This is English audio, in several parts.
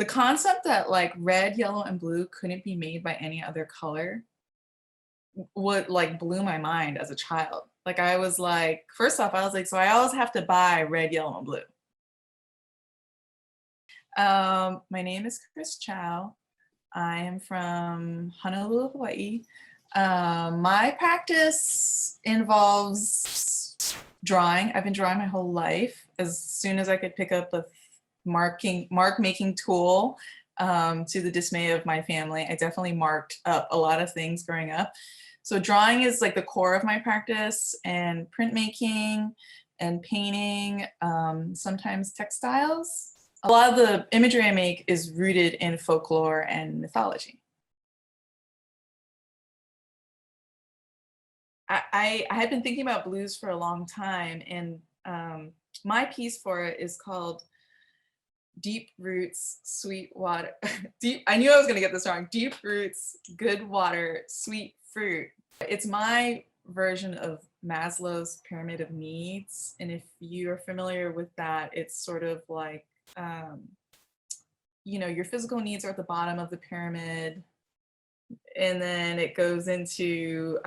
The concept that like red, yellow, and blue couldn't be made by any other color would like blew my mind as a child. Like I was like, first off, I was like, so I always have to buy red, yellow, and blue. My name is Kris Chau. I am from Honolulu, Hawaii. My practice involves drawing. I've been drawing my whole life. As soon as I could pick up a mark making tool, to the dismay of my family, I definitely marked up a lot of things growing up. So drawing is like the core of my practice, and printmaking and painting, sometimes textiles. A lot of the imagery I make is rooted in folklore and mythology. I had been thinking about blues for a long time, and my piece for it is called Deep Roots, Sweet Water. I knew I was gonna get this wrong. Deep Roots, Good Water, Sweet Fruit. It's my version of Maslow's pyramid of needs. And if you're familiar with that, it's sort of like, you know, your physical needs are at the bottom of the pyramid. And then it goes into,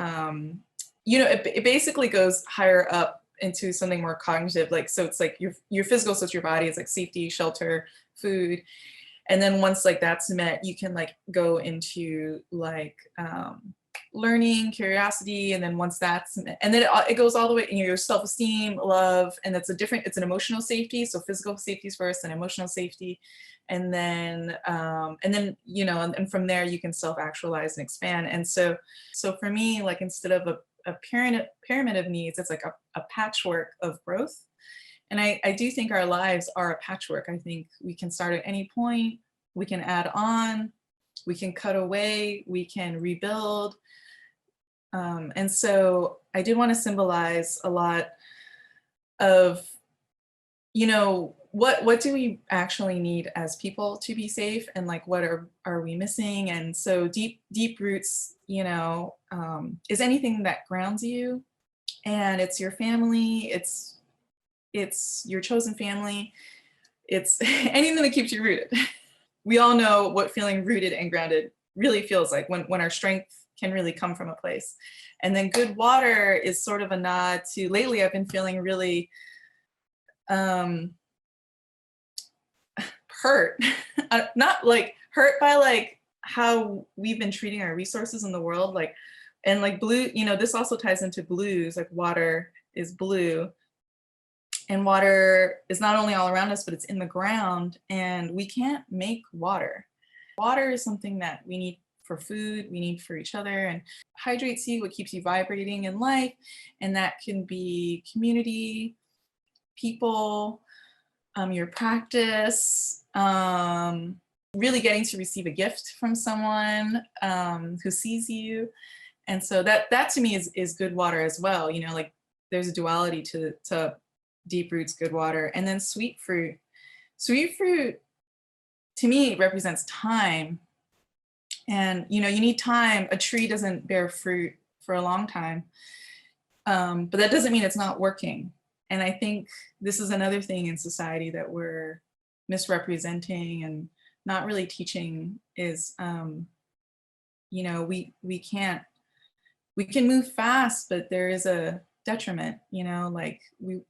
you know, it basically goes higher up into something more cognitive. Like, so it's like your physical, so it's your body, it's like safety, shelter, food. And then once like that's met, you can like go into like learning, curiosity. And then once that's met, and then it goes all the way in your self-esteem, love, and it's an emotional safety. So physical safety is first and emotional safety. And then you know, and from there you can self-actualize and expand. And so for me, like instead of a pyramid of needs, it's like a patchwork of growth. And I do think our lives are a patchwork. I think we can start at any point, we can add on, we can cut away, we can rebuild. And so I did want to symbolize a lot of, you know, what do we actually need as people to be safe, and like what are we missing? And so deep roots, you know, is anything that grounds you, and it's your family, it's your chosen family, it's anything that keeps you rooted. We all know what feeling rooted and grounded really feels like, when our strength can really come from a place. And then good water is sort of a nod to, lately I've been feeling really hurt, not like hurt by like how we've been treating our resources in the world, like, and like blue, you know, this also ties into blues, like water is blue, and water is not only all around us, but it's in the ground, and we can't make water. Water is something that we need for food, we need for each other, and hydrates you, what keeps you vibrating in life. And that can be community, people, your practice, really getting to receive a gift from someone who sees you. And so that to me is good water as well. You know, like there's a duality to deep roots, good water. And then sweet fruit. Sweet fruit to me represents time. And you know, you need time. A tree doesn't bear fruit for a long time, but that doesn't mean it's not working. And I think this is another thing in society that we're misrepresenting and not really teaching is, you know, we can move fast, but there is a detriment, you know, like we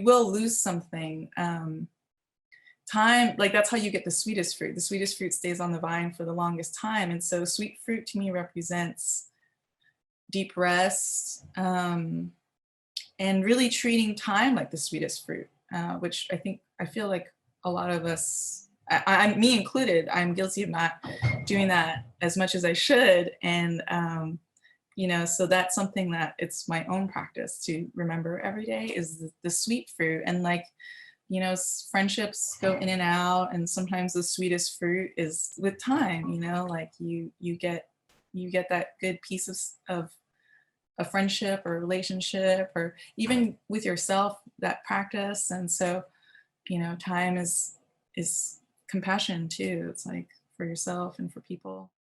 will lose something. Time, like that's how you get the sweetest fruit. The sweetest fruit stays on the vine for the longest time. And so sweet fruit to me represents deep rest, and really treating time like the sweetest fruit, which I feel like a lot of us, me included, I'm guilty of not doing that as much as I should. And, you know, so that's something that it's my own practice to remember every day is the sweet fruit. And like, you know, friendships go in and out, and sometimes the sweetest fruit is with time, you know, like you get that good piece of a friendship or relationship, or even with yourself, that practice. And so, you know, time is compassion too. It's like for yourself and for people.